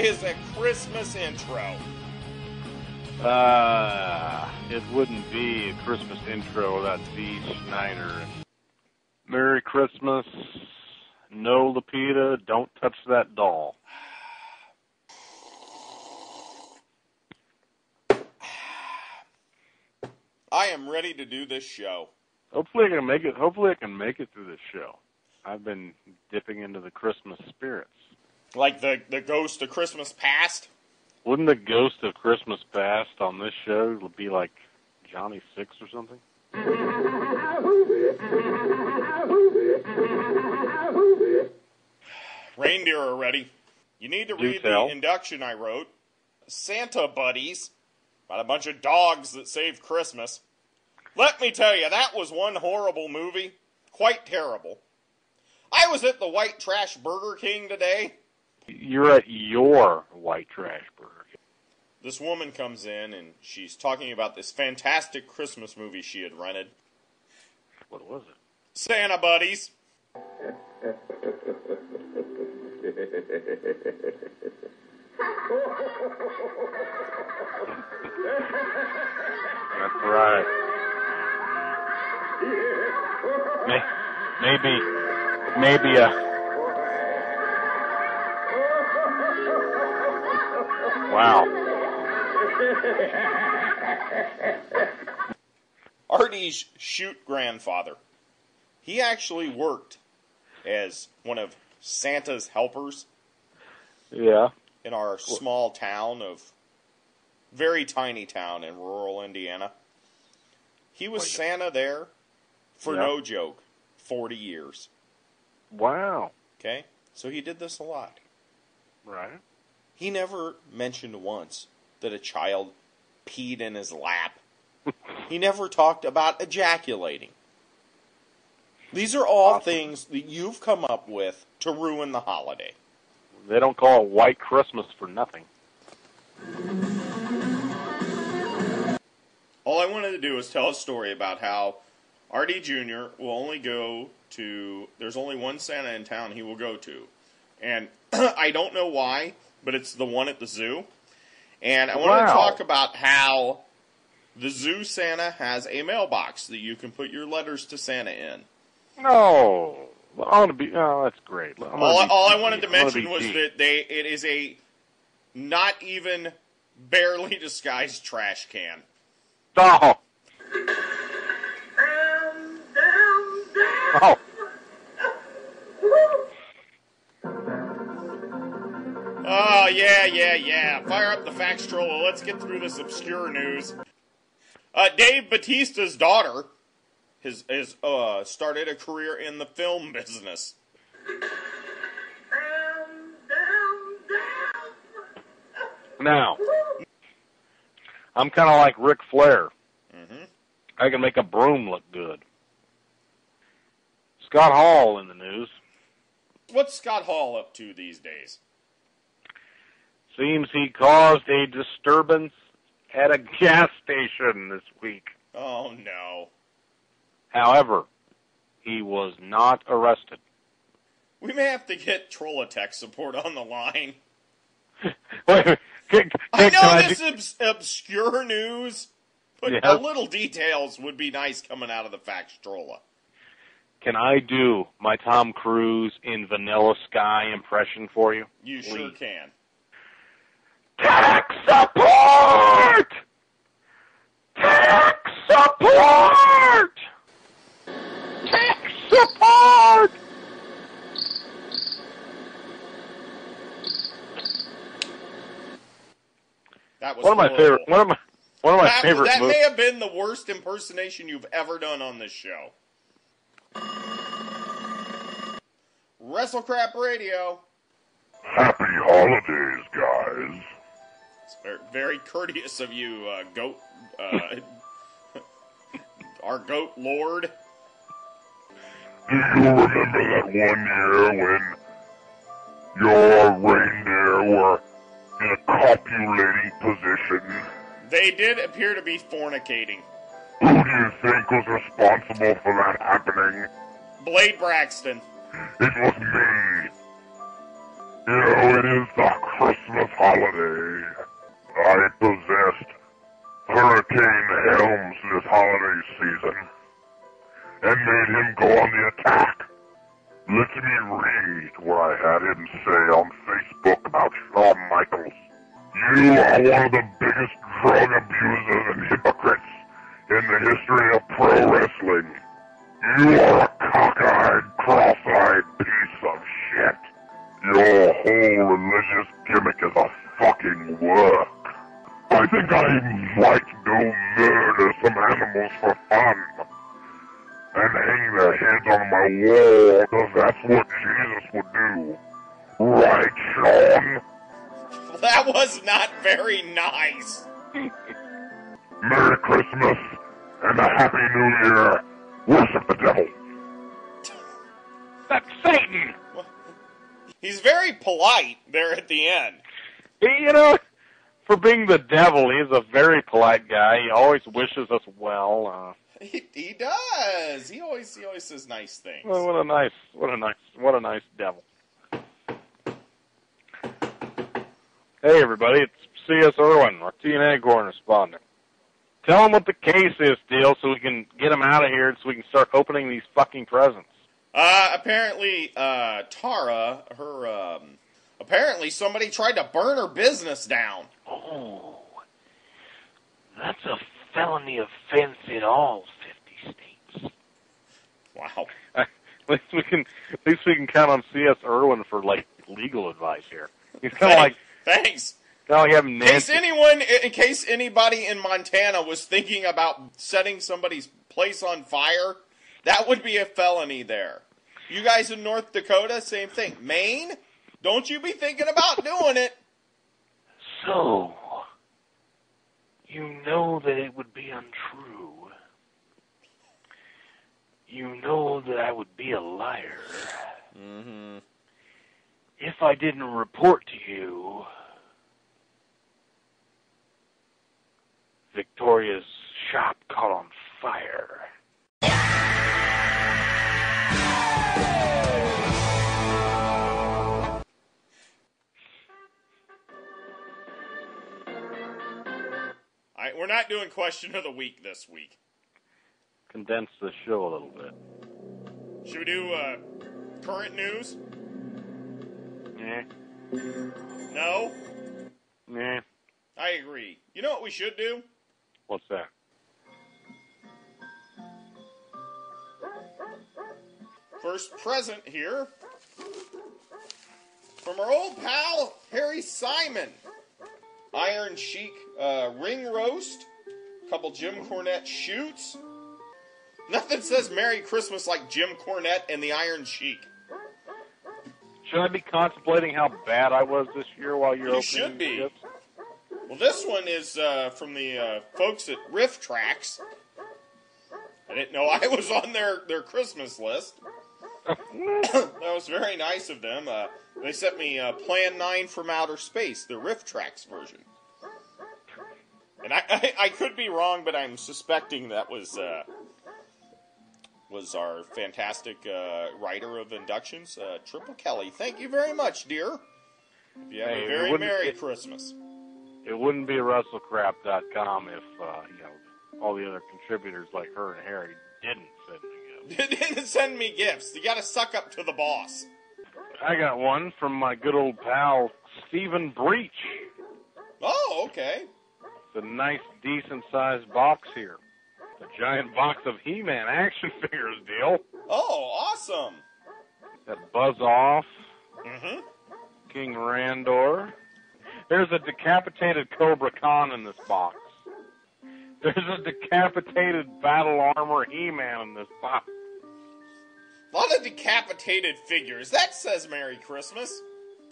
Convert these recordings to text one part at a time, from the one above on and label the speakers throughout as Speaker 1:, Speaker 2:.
Speaker 1: is a Christmas intro?
Speaker 2: It wouldn't be a Christmas intro without Dee Snider. Merry Christmas. No, Lupita, don't touch that doll.
Speaker 1: I am ready to do this show.
Speaker 2: Hopefully I can make it. Hopefully I can make it through this show. I've been dipping into the Christmas spirits.
Speaker 1: Like the ghost of Christmas past?
Speaker 2: Wouldn't the ghost of Christmas past on this show be like Johnny Six or something?
Speaker 1: Reindeer are ready. You need to read the induction I wrote. Santa Buddies, about a bunch of dogs that saved Christmas. Let me tell you, that was one horrible movie. Quite terrible. I was at the White Trash Burger King today.
Speaker 2: You're at your White Trash Burger King.
Speaker 1: This woman comes in and she's talking about this fantastic Christmas movie she had rented.
Speaker 2: What was it?
Speaker 1: Santa Buddies.
Speaker 2: That's right. Maybe wow.
Speaker 1: Artie's shoot grandfather. He actually worked as one of Santa's helpers.
Speaker 2: Yeah.
Speaker 1: In our small town very tiny town in rural Indiana. He was Santa there for no joke, 40 years.
Speaker 2: Wow.
Speaker 1: Okay? So he did this a lot.
Speaker 2: Right.
Speaker 1: He never mentioned once that a child peed in his lap. He never talked about ejaculating. These are all things that you've come up with to ruin the holiday.
Speaker 2: They don't call it White Christmas for nothing.
Speaker 1: All I wanted to do was tell a story about how Artie Jr. will only go to... There's only one Santa in town he will go to. And I don't know why, but it's the one at the zoo. And I wanted to talk about how the zoo Santa has a mailbox that you can put your letters to Santa in.
Speaker 2: No. I want to be... Oh, that's great.
Speaker 1: All I wanted to mention was that it is a not even barely disguised trash can.
Speaker 2: Oh. Oh.
Speaker 1: Oh, yeah. Fire up the fax troller. Let's get through this obscure news. Dave Bautista's daughter has started a career in the film business.
Speaker 2: Now, I'm kind of like Ric Flair.
Speaker 1: Mm-hmm.
Speaker 2: I can make a broom look good. Scott Hall in the news.
Speaker 1: What's Scott Hall up to these days?
Speaker 2: Seems he caused a disturbance at a gas station this week.
Speaker 1: Oh, no.
Speaker 2: However, he was not arrested.
Speaker 1: We may have to get Trollotech support on the line.
Speaker 2: Wait,
Speaker 1: I know this is obscure news, but
Speaker 2: yes.
Speaker 1: A little details would be nice coming out of the fax trolla.
Speaker 2: Can I do my Tom Cruise in Vanilla Sky impression for you?
Speaker 1: You
Speaker 2: Please.
Speaker 1: Sure can.
Speaker 2: Tech support! Tech support! Tech support!
Speaker 1: That was
Speaker 2: one of my favorite. One of my favorite.
Speaker 1: That may have been the worst impersonation you've ever done on this show. WrestleCrap Radio.
Speaker 3: Happy holidays, guys.
Speaker 1: It's very, very courteous of you, goat. Our goat lord.
Speaker 3: Do you remember that one year when your reindeer were in a copulating position?
Speaker 1: They did appear to be fornicating.
Speaker 3: Who do you think was responsible for that happening?
Speaker 1: Blade Braxton.
Speaker 3: It was me. It is the Christmas holiday. I possessed Hurricane Helms this holiday season and made him go on the attack. Let me read what I had him say on Facebook about Shawn Michaels. You are one of the biggest drug abusers and hypocrites in the history of pro wrestling. You are a cockeyed, cross-eyed piece of shit. Your whole religious gimmick is a fucking work. I think I might go murder some animals for fun and hang their heads on my wall, because that's what Jesus would do. Right, Sean?
Speaker 1: That was not very nice.
Speaker 3: Merry Christmas and a Happy New Year. Worship the devil.
Speaker 2: That's Satan!
Speaker 1: He's very polite there at the end.
Speaker 2: You know, for being the devil, he's a very polite guy. He always wishes us well.
Speaker 1: He does. He always says nice things.
Speaker 2: Well, what a nice devil. Hey, everybody, it's C.S. Irwin, our TNA correspondent. Tell him what the case is, Steele, so we can get him out of here so we can start opening these fucking presents.
Speaker 1: Apparently, Tara, apparently somebody tried to burn her business down.
Speaker 4: Oh, that's a felony offense in all 50 states.
Speaker 1: Wow.
Speaker 2: At least we can count on C.S. Irwin for, like, legal advice here. He's kind of like...
Speaker 1: Thanks.
Speaker 2: Kind of like having Nancy.
Speaker 1: In case anybody in Montana was thinking about setting somebody's place on fire, that would be a felony there. You guys in North Dakota, same thing. Maine, don't you be thinking about doing it.
Speaker 4: So, you know that it would be untrue. You know that I would be a liar.
Speaker 1: Mm-hmm.
Speaker 4: If I didn't report to you Victoria's shop caught on fire.
Speaker 1: We're not doing question of the week this week.
Speaker 2: Condense the show a little bit.
Speaker 1: Should we do current news?
Speaker 2: Yeah.
Speaker 1: No?
Speaker 2: Yeah.
Speaker 1: I agree. You know what we should do?
Speaker 2: What's that?
Speaker 1: First present here from our old pal, Harry Simon. Iron Sheik ring roast. Couple Jim Cornette shoots. Nothing says Merry Christmas like Jim Cornette and the Iron Sheik.
Speaker 2: Should I be contemplating how bad I was this year while you're opening?
Speaker 1: You should be.
Speaker 2: Gifts?
Speaker 1: Well, this one is from the folks at Riff Tracks. I didn't know I was on their Christmas list. That was very nice of them. They sent me Plan 9 from Outer Space, the Riff Tracks version. And I could be wrong, but I'm suspecting that was our fantastic writer of inductions, Triple Kelly. Thank you very much, dear. You have a very Merry Christmas.
Speaker 2: It wouldn't be WrestleCrap.com if all the other contributors like her and Harry didn't send me gifts.
Speaker 1: Didn't send me gifts. You got to suck up to the boss.
Speaker 2: I got one from my good old pal Stephen Breach.
Speaker 1: Oh, okay.
Speaker 2: It's a nice, decent-sized box here. A giant box of He-Man action figures deal.
Speaker 1: Oh, awesome.
Speaker 2: Got Buzz Off.
Speaker 1: Mm-hmm.
Speaker 2: King Randor. There's a decapitated Cobra Khan in this box. There's a decapitated Battle Armor He-Man in this box.
Speaker 1: A lot of decapitated figures. That says Merry Christmas.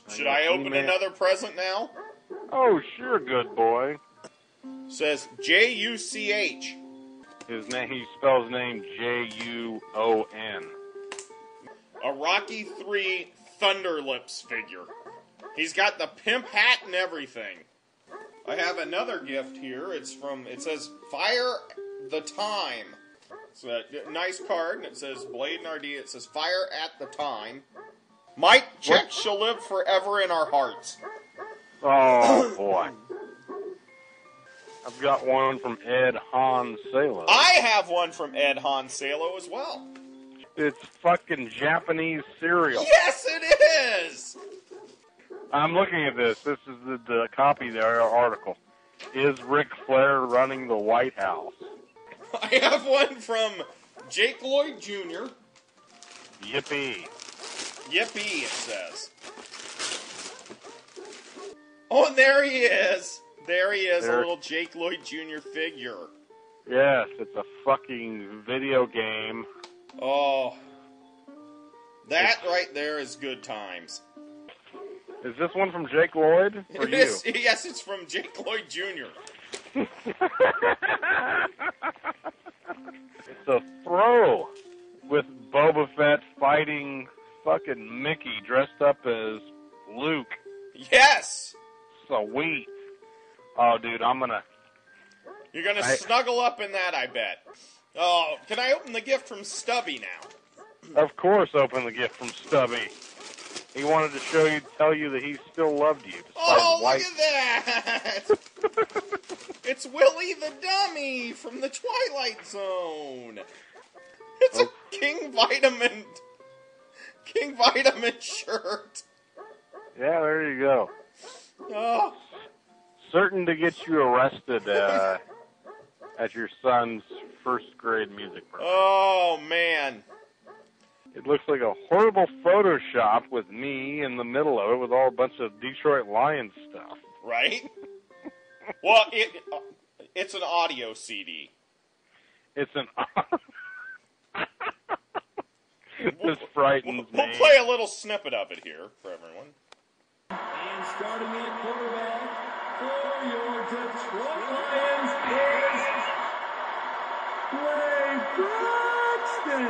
Speaker 1: Should I open
Speaker 2: He-Man.
Speaker 1: another present now?
Speaker 2: Oh, sure, good boy.
Speaker 1: Says J-U-C-H.
Speaker 2: His name, he spells his name J-U-O-N.
Speaker 1: A Rocky 3 Thunderlips figure. He's got the pimp hat and everything. I have another gift here. It says Fire the Time. It's a nice card, and it says Blade and RD. It says Fire at the Time. Mike Check shall live forever in our hearts.
Speaker 2: Oh, boy. I've got one from Ed Han Salo.
Speaker 1: I have one from Ed Han Salo as well.
Speaker 2: It's fucking Japanese cereal.
Speaker 1: Yes, it is!
Speaker 2: I'm looking at this. This is the copy of the article. Is Ric Flair running the White House?
Speaker 1: I have one from Jake Lloyd Jr.
Speaker 2: Yippee.
Speaker 1: Yippee, it says. Oh, and there he is. There he is, a little Jake Lloyd Jr. figure.
Speaker 2: Yes, it's a fucking video game.
Speaker 1: Oh. That right there is good times.
Speaker 2: Is this one from Jake Lloyd? Or you?
Speaker 1: Yes, it's from Jake Lloyd Jr.
Speaker 2: It's a throw with Boba Fett fighting fucking Mickey dressed up as Luke.
Speaker 1: Yes!
Speaker 2: Sweet. Oh, dude,
Speaker 1: You're gonna snuggle up in that, I bet. Oh, can I open the gift from Stubby now?
Speaker 2: Of course, open the gift from Stubby. He wanted to tell you that he still loved you.
Speaker 1: Oh, look at that! It's Willie the Dummy from the Twilight Zone. It's a King Vitamin shirt.
Speaker 2: Yeah, there you go.
Speaker 1: Oh.
Speaker 2: Certain to get you arrested at your son's first grade music program.
Speaker 1: Oh, man.
Speaker 2: It looks like a horrible Photoshop with me in the middle of it with all a bunch of Detroit Lions stuff.
Speaker 1: Right? Well, it's an audio CD.
Speaker 2: It's an... This frightens me.
Speaker 1: We'll play a little snippet of it here for everyone.
Speaker 5: And starting at quarterback for your Detroit Lions is Clay Braxton.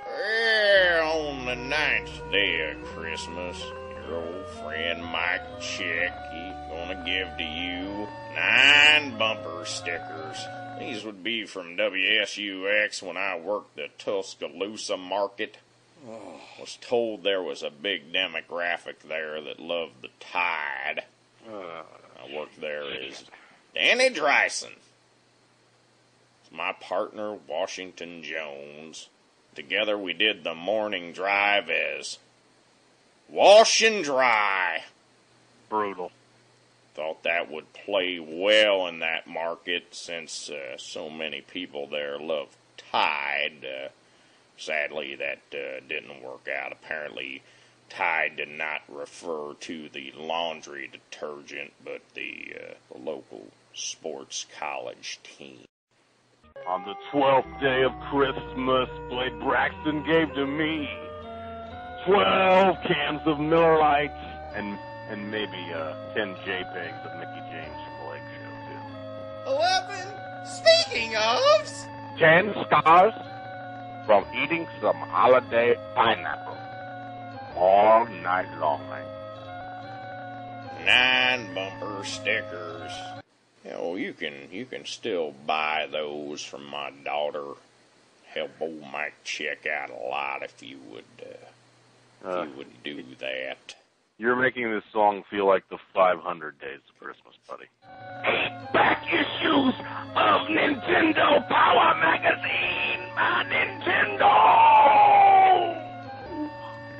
Speaker 1: Well, on the ninth day of Christmas, your old friend Mike Chick, he's gonna give to you 9 bumper stickers. These would be from WSUX when I worked the Tuscaloosa market. Was told there was a big demographic there that loved the Tide. I worked there as Danny Dryson. It's my partner, Washington Jones. Together we did the morning drive as Wash and Dry.
Speaker 2: Brutal.
Speaker 1: Thought that would play well in that market since so many people there love Tide. Sadly, that didn't work out. Apparently, Tide did not refer to the laundry detergent, but the local sports college team.
Speaker 2: On the 12th day of Christmas, Blade Braxton gave to me 12 cans of Miller Lite and maybe 10 JPEGs of Mickey James from the Lake Show, too.
Speaker 1: 11. Speaking of...
Speaker 2: 10 stars from eating some holiday pineapple all night long.
Speaker 1: 9 bumper stickers. You can still buy those from my daughter. Help old Mike Check out a lot if you would do that.
Speaker 2: You're making this song feel like the 500 Days of Christmas, buddy. Back issues of Nintendo Power Magazine, my Nintendo!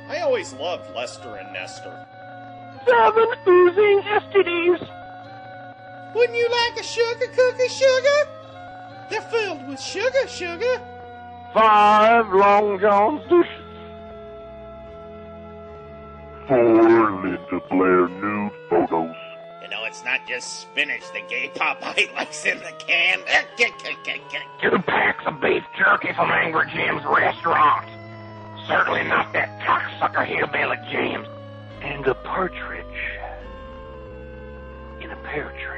Speaker 1: I always loved Lester and Nestor.
Speaker 2: 7 oozing STDs.
Speaker 1: Wouldn't you like a sugar cookie, sugar? They're filled with sugar.
Speaker 2: 5 Long John's douches.
Speaker 3: 4 Linda Blair nude photos.
Speaker 1: It's not just spinach the gay Popeye likes in the can.
Speaker 2: 2 packs of beef jerky from Angry Jim's restaurant. Certainly not that cocksucker hillbilly James.
Speaker 4: And a partridge in a pear tree.